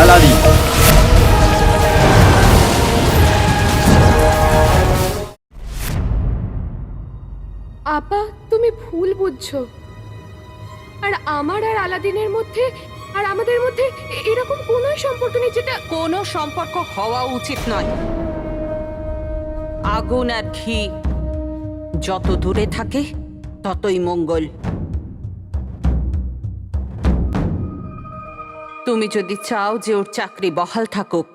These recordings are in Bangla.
আলাদিন। আপা, তুমি ভুল বুঝছো। আর আমার আর আলাদিনের মধ্যে আর আমাদের মধ্যে এরকম কোনো সম্পর্ক নেই যেটা। কোনো সম্পর্ক হওয়া উচিত নয়। আগুন আর ঘি যত দূরে থাকে ততই মঙ্গল। তুমি যদি চাও যে ওর চাকরি বহাল থাকুক,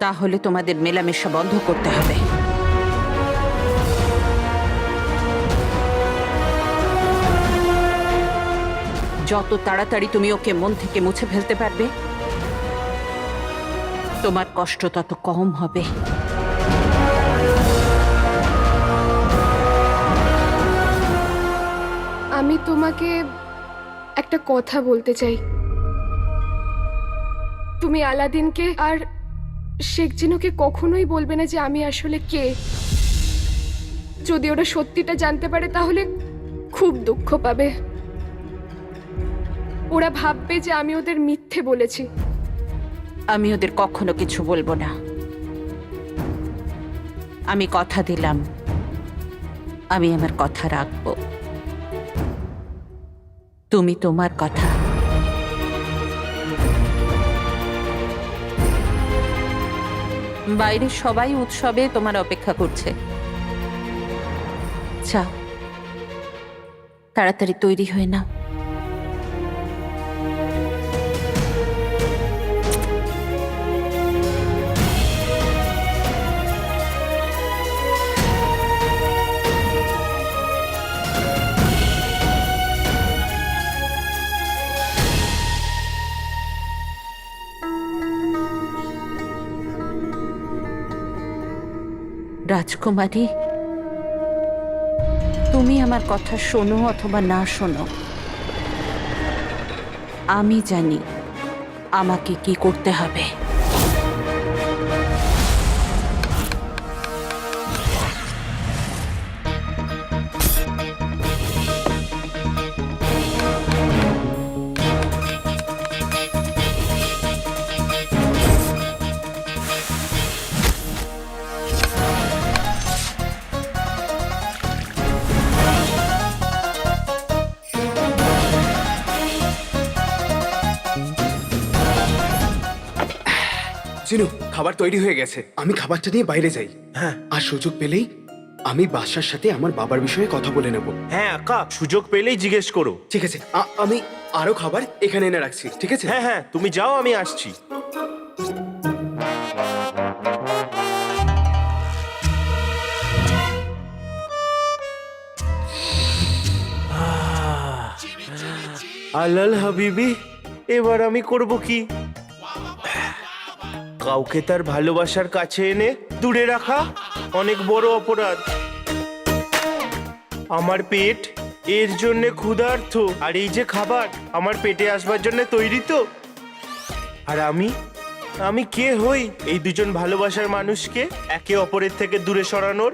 তাহলে তোমাদের মেলামেশা বন্ধ করতে হবে। যত তাড়াতাড়ি তুমি ওকে মন থেকে মুছে ফেলতে পারবে, তোমার কষ্ট তত কম হবে। আমি তোমাকে একটা কথা বলতে চাই। তুমি আলাদিনকে আর শেখ জিনুকে কখনোই বলবে না যে আমি আসলে কে। যদি ওরা সত্যিটা জানতে পারে তাহলে খুব দুঃখ পাবে। ওরা ভাববে যে আমি ওদের মিথ্যে বলেছি। আমি ওদের কখনো কিছু বলবো না। আমি কথা দিলাম, আমি আমার কথা রাখবো। তুমি তোমার কথা। বাইরে সবাই উৎসবে তোমার অপেক্ষা করছে। যাও, তাড়াতাড়ি তৈরি হয়ে নাও। রাজকুমারী, তুমি আমার কথা শোনো অথবা না শোনো, আমি জানি আমাকে কি করতে হবে। জিনু, খাবার তৈরি হয়ে গেছে। আমি খাবারটা নিয়ে বাইরে যাই। হ্যাঁ আর সুযোগ পেলেই আমি বাদশার সাথে আমার বাবার বিষয়ে কথা বলে নেব। হ্যাঁ আকা, সুযোগ পেলেই জিজ্ঞেস করো। ঠিক আছে, আমি আরো খাবার এখানে এনে রাখছি, ঠিক আছে? হ্যাঁ হ্যাঁ, তুমি যাও, আমি আসছি। আলাল হাবিবি, এবার আমি করব কি? কাউকে তার ভালোবাসার কাছে এনে দূরে রাখা অনেক বড় অপরাধ। আমার পেট এর জন্য ক্ষুধার্ত, আর এই যে খাবার আমার পেটে আসবার জন্য তৈরি তো। আর আমি কে হই এই দুজন ভালোবাসার মানুষকে একে অপরের থেকে দূরে সরানোর?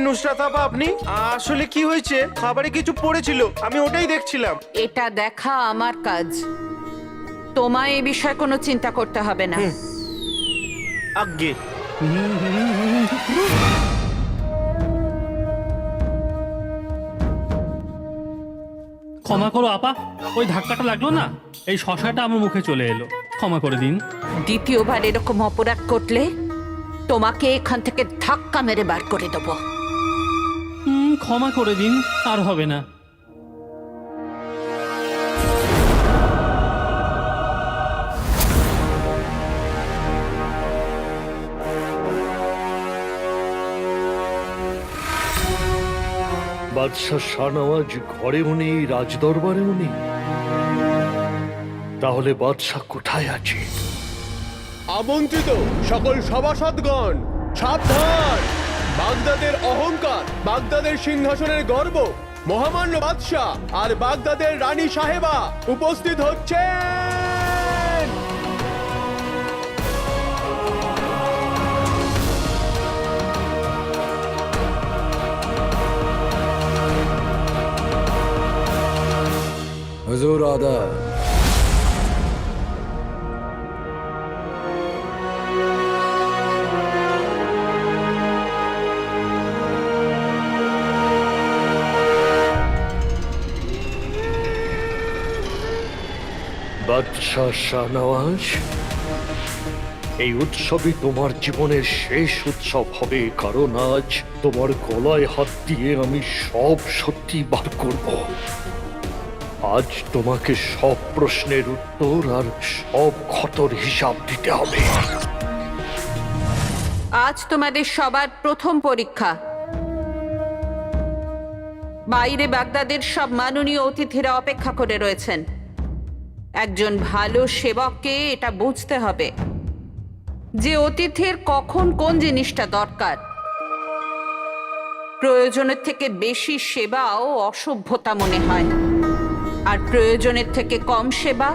নুসরাত আপা, আপনি আসলে কি হয়েছে? খাবারে কিছু পড়েছিল, আমি ওটাই দেখছিলাম। এটা দেখা আমার কাজ, তোমায় এ বিষয়ে কোনো চিন্তা করতে হবে না। আজ্ঞে। ক্ষমা করো আপা, ওই ধাক্কাটা লাগলো না, এই শশাটা আমার মুখে চলে এলো, ক্ষমা করে দিন। দ্বিতীয়বার এরকম অপরাধ করলে তোমাকে এখান থেকে ধাক্কা মেরে বার করে দেবো। ক্ষমা করে দিন, আর হবে না। বাদশাহ শাহনওয়াজ ঘরেও নেই, রাজদরবারেও নেই, তাহলে বাদশাহ কোথায় আছে? আমন্ত্রিত সকল সভাসদগণ সাবধান! বাগদাদের অহংকার, বাগদাদের সিংহাসনের গর্ব মহামান্য বাদশাহ আর বাগদাদের রানী সাহেবা উপস্থিত হচ্ছেন। হুজুর আদাব। বাদশাহ শাহনওয়াজ, এই উৎসবই তোমার জীবনের শেষ উৎসব হবে, কারণ আজ তোমার গলায় হাত দিয়ে আমি সব সত্যি বার করব। আজ তোমাকে সব প্রশ্নের উত্তর আর সব ক্ষতর হিসাব দিতে হবে। আজ তোমাদের সবার প্রথম পরীক্ষা। বাইরে বাগদাদের সব মাননীয় অতিথিরা অপেক্ষা করে রয়েছেন। একজন ভালো সেবককে এটা বুঝতে হবে যে অতিথির কখন কোন জিনিসটা দরকার। প্রয়োজনের থেকে বেশি সেবাও অসভ্যতা মনে হয়, আর প্রয়োজনের থেকে কম সেবা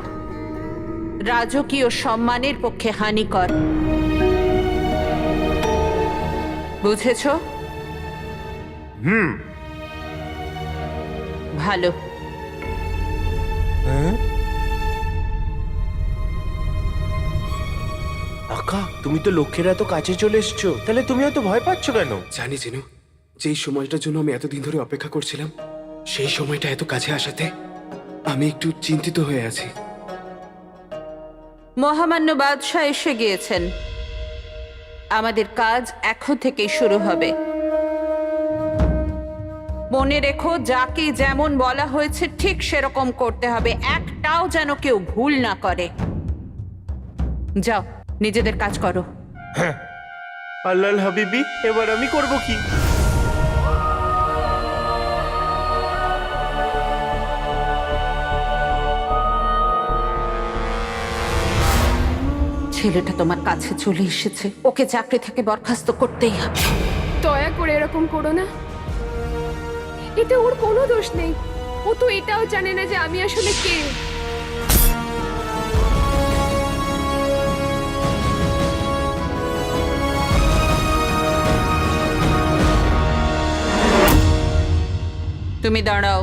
রাজকীয় সম্মানের পক্ষে হানিকর। বুঝেছ? ভালো। আকা, তুমি তো লক্ষ্যের এত কাছে চলে এসছো, তাহলে তুমি এত ভয় পাচ্ছ কেন? জানি জিনু, যেই সময়টার জন্য আমি এতদিন ধরে অপেক্ষা করছিলাম, সেই সময়টা এত কাছে আসাতে আমি একটু চিন্তিত হয়ে আছি। মহামান্য বাদশাহ এসে গিয়েছেন। আমাদের কাজ এখন থেকেই শুরু হবে। মনে রেখো, যাকে যেমন বলা হয়েছে ঠিক সেরকম করতে হবে, একটাও যেন কেউ ভুল না করে। যাও, নিজেদের কাজ করো। আল্লাহ হাবিবি, এবার আমি করব কি? ছেলেটা তোমার কাছে চলে এসেছে, ওকে চাকরি থেকে বরখাস্ত করতেই হবে। দয়া করে এরকম করো না। এতে ওর কোনো দোষ নেই। ও তো এটাও জানে না যে আমি আসলে কে। তুমি দাঁড়াও।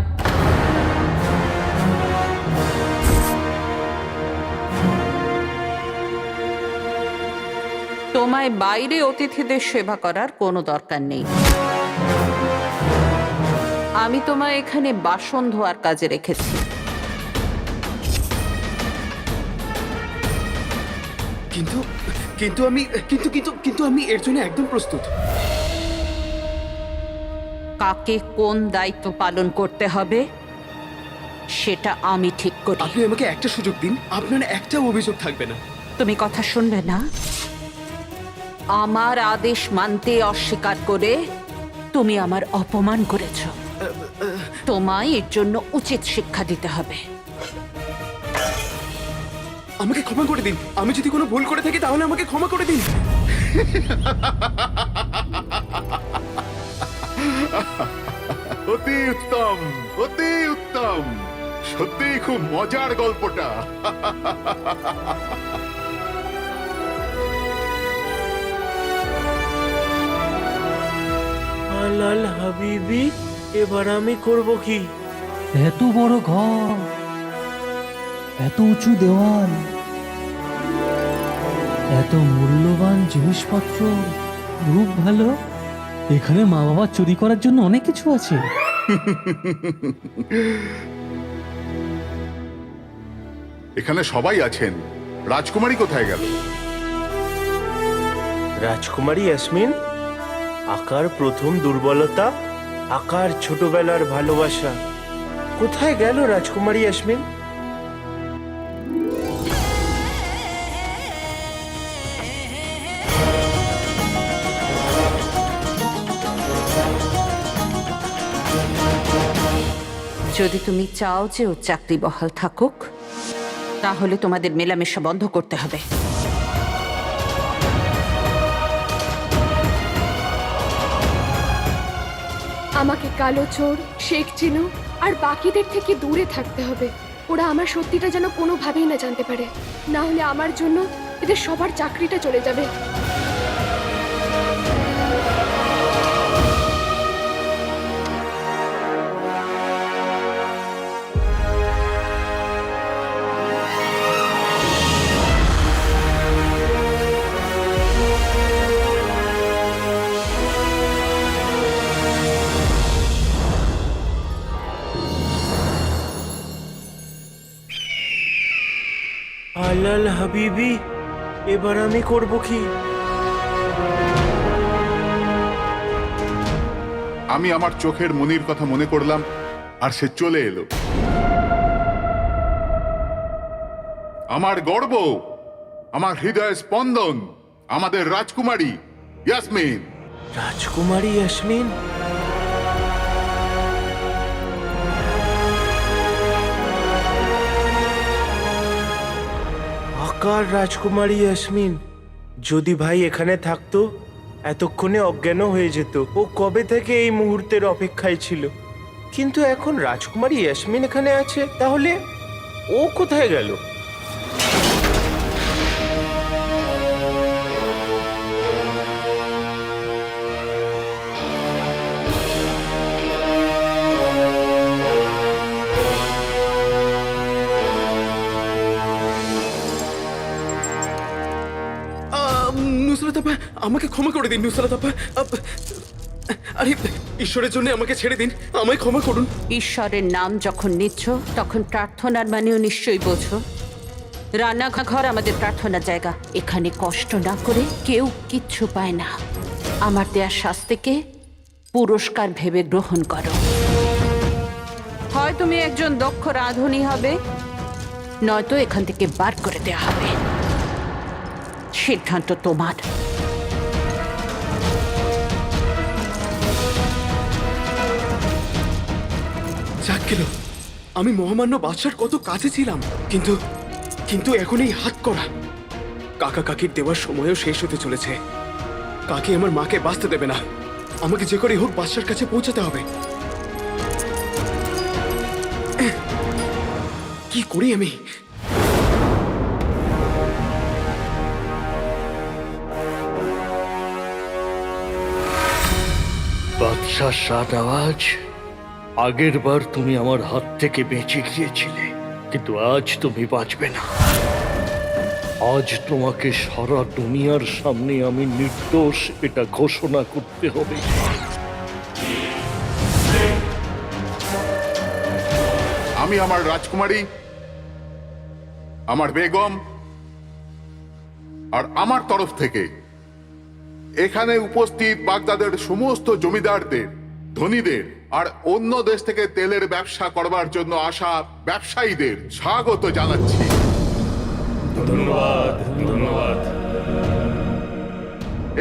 তোমায় বাইরে অতিথিদের সেবা করার কোনো দরকার নেই। আমি তোমায় এখানে বাসন ধোয়ার কাজে রেখেছি। কিন্তু কিন্তু আমি কিন্তু কিন্তু কিন্তু আমি এর জন্য একদম প্রস্তুত। কাকে কোন দায়িত্ব পালন করতে হবে সেটা আমি ঠিক করি। আপনি আমাকে একটা সুযোগ দিন, আপনার একটাও অভিযোগ থাকবে না। তুমি কথা শুনবে না? আমার আদেশ মানতে অস্বীকার করে তুমি আমার অপমান করেছ। তোমায় এর জন্য উচিত শিক্ষা দিতে হবে। আমাকে ক্ষমা করে দিন। আমি যদি কোনো ভুল করে থাকি তাহলে আমাকে ক্ষমা করে দিন। অতি উত্তম, অতি উত্তম। সত্যিই খুব মজার গল্পটা। আল্লাহ হাবিবি, এবার আমি করব কি? এত বড় ঘর, এত উঁচু দেওয়াল, এত মূল্যবান জিনিসপত্র, খুব ভালো। এখানে মা বাবা চুরি করার জন্য অনেক কিছু আছে। এখানে সবাই আছেন, রাজকুমারী কোথায় গেল? রাজকুমারী ইয়াসমিন, আকার প্রথম দুর্বলতা, আকার ছোটবেলার ভালোবাসা, কোথায় গেল রাজকুমারী ইয়াসমিন? যদি তুমি চাও যে ওর চাকরি বহাল থাকুক, তাহলে তোমাদের মেলামেশা বন্ধ করতে হবে। আমাকে কালো চোর, শেখ চিনু আর বাকিদের থেকে দূরে থাকতে হবে। ওরা আমার সত্যিটা যেন কোনোভাবেই না জানতে পারে, না হলে আমার জন্য এদের সবার চাকরিটা চলে যাবে। আলাল হাবিবি, এবার আমি করব কি? আমি আমার চোখের মনির কথা মনে করলাম, আর সে চলে এলো। আমার গর্ব, আমার হৃদয় স্পন্দন, আমাদের রাজকুমারী ইয়াসমিন। রাজকুমারী ইয়াসমিন? আকার রাজকুমারী ইয়াসমিন, যদি ভাই এখানে থাকতো এতক্ষণে অজ্ঞান হয়ে যেত। ও কবে থেকে এই মুহূর্তের অপেক্ষায় ছিল, কিন্তু এখন রাজকুমারী ইয়াসমিন এখানে আছে, তাহলে ও কোথায় গেল? নুসরাত আপা, আমাকে ক্ষমা করে দিন নুসরাত আপা। আরে ঈশ্বরের জন্য আমাকে ছেড়ে দিন, আমায় ক্ষমা করুন। ঈশ্বরের নাম যখন নিচ্ছ তখন প্রার্থনার মানেও নিশ্চয়ই বোঝো। রান্নাঘর আমাদের প্রার্থনার জায়গা, এখানে কষ্ট না করে কেউ কিচ্ছু পায় না। আমার দেয়া শাস্তিকে পুরস্কার ভেবে গ্রহণ করো। হয় তুমি একজন দক্ষ রাঁধুনি হবে, নয়তো এখান থেকে বার করে দেয়া হবে। সিদ্ধান্ত তোমার। যাক গেল, আমি মহামান্য বাদশার কত কাছে ছিলাম, কিন্তু কিন্তু এখন এই হাত করা কাকা কাকির দেওয়ার সময়ও শেষ হতে চলেছে। কাকি আমার মাকে বাঁচতে দেবে না, আমাকে যে করে হোক বাদশার কাছে পৌঁছাতে হবে। কি করি আমি? বাদশাহ শাহনওয়াজ, আগের বার তুমি আমার হাত থেকে বেঁচে গিয়েছিলে, কিন্তু আজ তুমি বাঁচবে না। আজ তোমাকে সারা দুনিয়ার সামনে আমি নির্দোষ এটা ঘোষণা করতে হবে। আমি আমার রাজকুমারী, আমার বেগম আর আমার তরফ থেকে এখানে উপস্থিত বাগদাদের সমস্ত জমিদারদের, ধনীদের আর অন্য দেশ থেকে তেলের ব্যবসা করবার জন্য আসা ব্যবসায়ীদের স্বাগত জানাচ্ছি। ধন্যবাদ, ধন্যবাদ।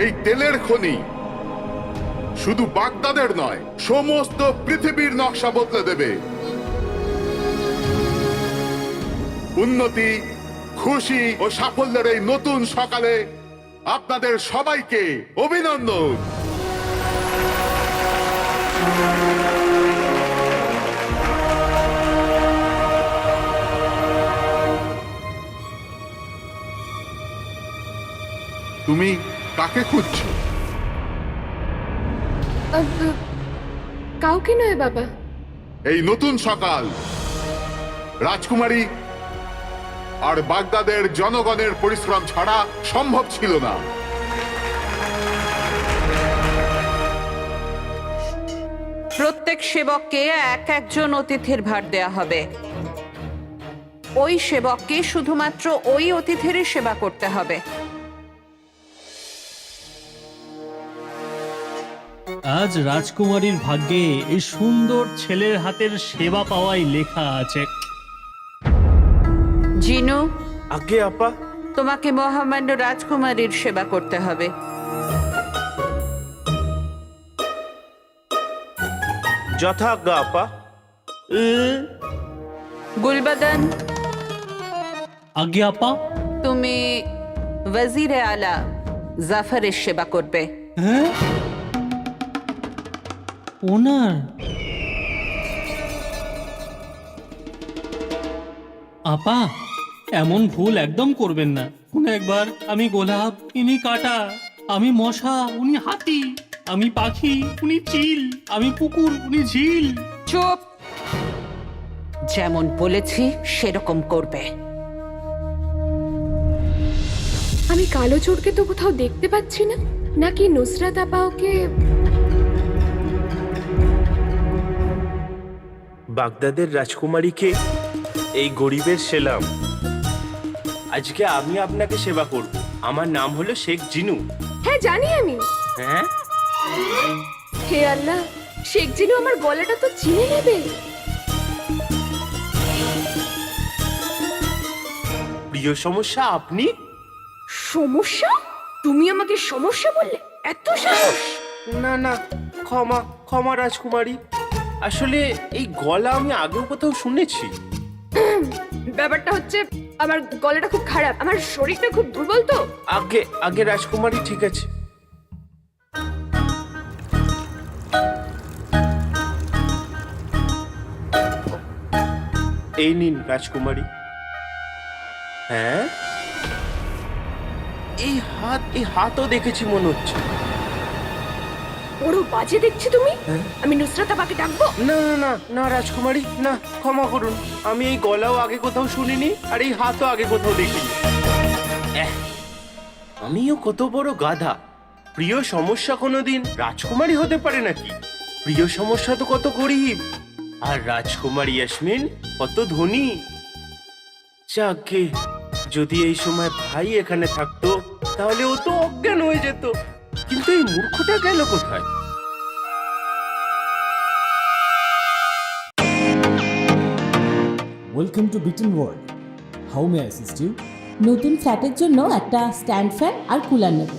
এই তেলের খনি শুধু বাগদাদের নয়, সমস্ত পৃথিবীর নকশা বদলে দেবে। উন্নতি, খুশি ও সাফল্যের এই নতুন সকালে আপনাদের সবাইকে অভিনন্দন। তুমি কাকে খুঁজছো? কাউকে নয় বাবা। এই নতুন সকাল রাজকুমারী আর বাগদাদের জনগণের পরিশ্রম ছাড়া সম্ভব ছিল না। প্রত্যেক সেবককে এক একজন অতিথির ভার দেয়া হবে। ওই সেবককে শুধুমাত্র ওই অতিথিরই সেবা করতে হবে। আজ রাজকুমারীর ভাগ্যে এই সুন্দর ছেলের হাতের সেবা পাওয়াই লেখা আছে। জিনু, আগে আপা। তোমাকে মহামান্য রাজকুমারীর সেবা করতে হবে। যথাজ্ঞা আপা। গুলবদন, আজ্ঞে আপা। তুমি ওয়াজিরে আলা জাফরের সেবা করবে। হ্যাঁ? ওনার আপা এমন ভুল একদম করবেন না। শুনে একবার, আমি গোলাপ, ইনি কাটা, আমি মশা, উনি হাতি, আমি পাখি, উনি চিল, আমি পুকুর, উনি ঝিল। চুপ! যেমন বলেছি সেরকম করবে। আমি কালো চোরকে তো কোথাও দেখতে পাচ্ছি না, নাকি নুসরাত আপা ওকে? বাগদাদের রাজকুমারীকে এই গরিবের সেলাম। আজকে আমি আপনাকে সেবা করব। আমার নাম হলো শেখ জিনু। হ্যাঁ জানি আমি। হ্যাঁ, হে আল্লাহ, শেখ জিনু আমার গলাটা তো চিনে নেবে। প্রিয় সমস্যা আপনি? সমস্যা? তুমি আমাকে সমস্যা বললে? এত সাহস! না না, ক্ষমা ক্ষমা রাজকুমারী। আসলে এই গলা আমি আগেও কোথাও শুনেছি। ব্যাপারটা হচ্ছে আমার গলাটা খুব খারাপ, আমার শরীরটা খুব দুর্বল তো। আগে আগে রাজকুমারী, ঠিক আছে। এই নিন রাজকুমারী। হ্যাঁ, এই হাতও দেখেছি মনে হচ্ছে। বড় বাজে দেখছি তুমি। আমি নুসরাত আপাকে ডাকবো? না না না না রাজকুমারী, না, ক্ষমা করুন। আমি এই গলাও আগে কোথাও শুনিনি, আর এই হাতও আগে কোথাও দেখিনি। আমিও কত বড় গাধা। প্রিয় সমস্যা কোনোদিন রাজকুমারী হতে পারে নাকি? প্রিয় সমস্যা তো কত গরিব, আর রাজকুমারী ইয়াসমিন কত ধনী। যাকে, যদি এই সময় ভাই এখানে থাকতো তাহলে ও তো অজ্ঞান হয়ে যেত। কিন্তু এই মূর্খটা গেল কোথায়? Welcome to Bitten world. How may I assist you? নতুন ফ্ল্যাটের জন্য একটা স্ট্যান্ড ফ্যান আর কুলার নেব।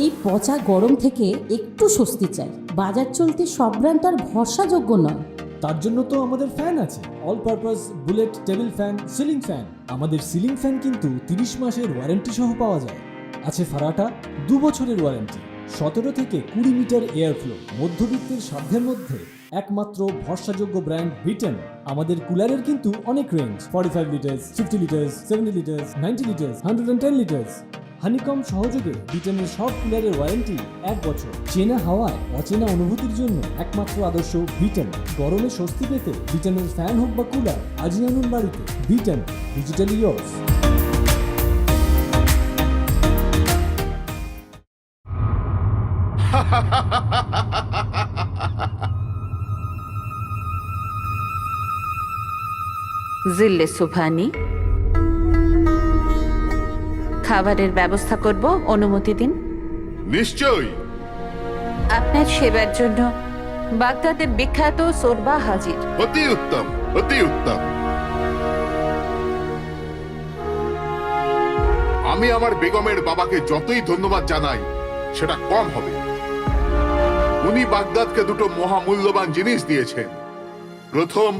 এই পচা গরম থেকে একটু স্বস্তি চাই। বাজার চলতে সব ব্র্যান্ড আর ভরসাযোগ্য নয়। তার জন্য তো আমাদের ফ্যান আছে, all purpose bullet table fan, ceiling fan. আমাদের সিলিং ফ্যান কিন্তু 30 মাসের ওয়ারেন্টি সহ পাওয়া যায়। আছে ফারাটা 2 বছরের ওয়ারেন্টি, 17 থেকে 20 মিটার এয়ার ফ্লো। মধ্যবিত্তের সাধ্যের মধ্যে একমাত্র ভরসাযোগ্য ব্র্যান্ড বিটেন। আমাদের কুলারের কিন্তু অনেক range, 45 litres, 50 litres, 70 litres, 90 litres, 110 litres. Honeycomb সহযোগে বিটেনের সব কুলারের ওয়ারেন্টি 1 বছর। চেনা হাওয়ায় অচেনা অনুভূতির জন্য একমাত্র আদর্শ বিটেন। গরমে স্বস্তি পেতে বিটেনের ফ্যান হোক বা কুলার, আজই আনুন বাড়িতে। বিটেন, ডিজিটালি ইয়ার্স। জিল্লে সুবহানি, খাবারের ব্যবস্থা করব, অনুমতি দিন। নিশ্চয়ই। আপনার সেবার জন্য বাগদাদের বিখ্যাত সোরবা হাজির। অতি উত্তম, অতি উত্তম। আমি আমার বেগমের বাবাকে যতই ধন্যবাদ জানাই সেটা কম হবে। উনি বাগদাদকে দুটো মহামূল্যবান জিনিস দিয়েছেন। প্রথম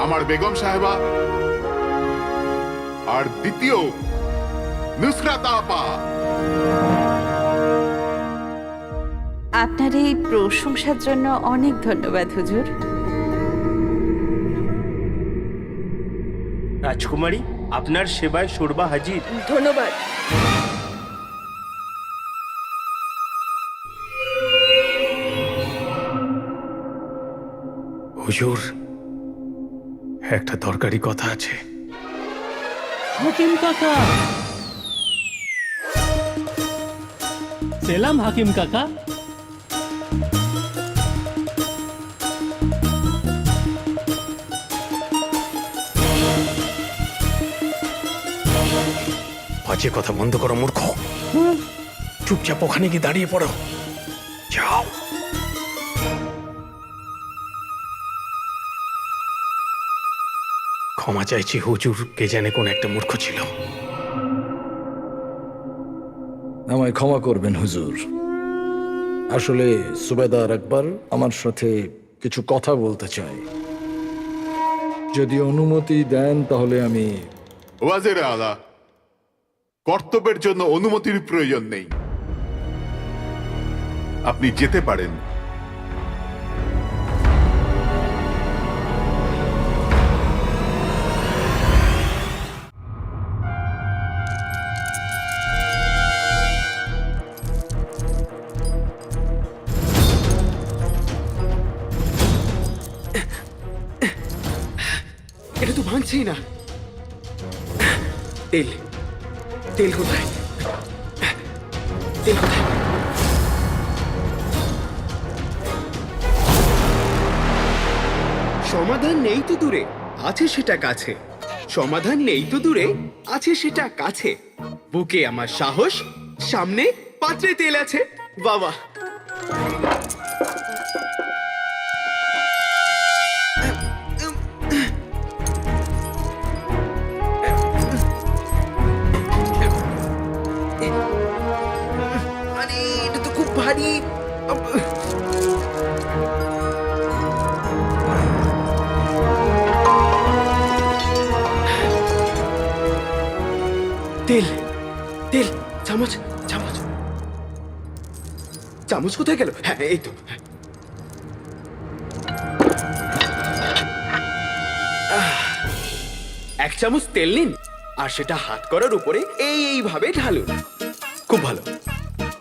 আমার বেগম সাহেবা, আর দ্বিতীয় নুসরাত আপা। আপনার এই প্রশংসার জন্য অনেক ধন্যবাদ হুজুর। রাজকুমারী, আপনার সেবায় শোরবা হাজির। ধন্যবাদ। হুজুর, একটা দরকারি কথা আছে। হাকিম কাকা, সেলাম হাকিম কাকা। বাজে কথা বন্ধ করো মূর্খ। চুপচাপ ওখানে গিয়ে দাঁড়িয়ে পড়ো, যাও। ক্ষমা চাইছি হুজুর, কে জানে কোন একটা মূর্খ ছিল। আমায় ক্ষমা করবেন হুজুর। আসলে সুবেদার আকবর আমার সাথে কিছু কথা বলতে চাই। যদি অনুমতি দেন তাহলে আমি। ওয়াজিরে আলা, কর্তব্যের জন্য অনুমতির প্রয়োজন নেই, আপনি যেতে পারেন। এটা তো ভাঙছেই না। তেল তেল কোথায়? তেল কোথায়? সমাধান নেই তো দূরে, আছে সেটা কাছে। সমাধান নেই তো দূরে, আছে সেটা কাছে। বুকে আমার সাহস, সামনে পাত্রে তেল আছে। বাবা, আরে এটা তো খুব ভারী। তেল তেল, চামচ চামচ চামচ কোথায় গেল? হ্যাঁ, এই তো। এক চামচ তেল নিন আর সেটা হাত করার উপরে এইভাবে ঢালুন। খুব ভালো,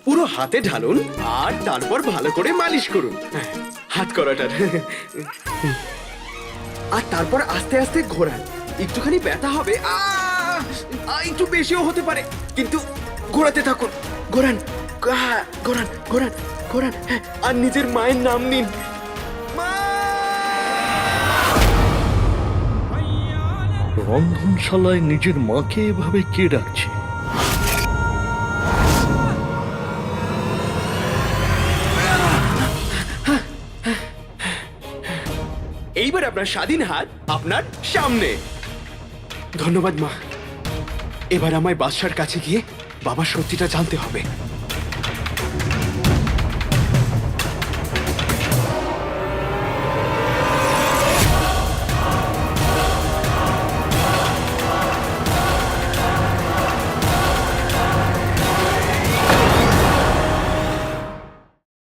পুরো হাতে ঢালুন আর তারপর ভালো করে মালিশ করুন হাত করাটার। আর তারপর আস্তে আস্তে ঘোরান। একটুখানি ব্যথা হবে, একটু বেশিও হতে পারে, কিন্তু ঘোরাতে থাকুন। ঘোরান, ঘোরান, ঘোরান, ঘোরান। হ্যাঁ, আর নিজের মায়ের নাম নিন। রন্ধনশালায় নিজের মাকে এভাবে কে ডাকছে? এইবার আপনার স্বাধীন হাত আপনার সামনে। ধন্যবাদ মা। এবার আমায় বাদশার কাছে গিয়ে বাবার সত্যিটা জানতে হবে।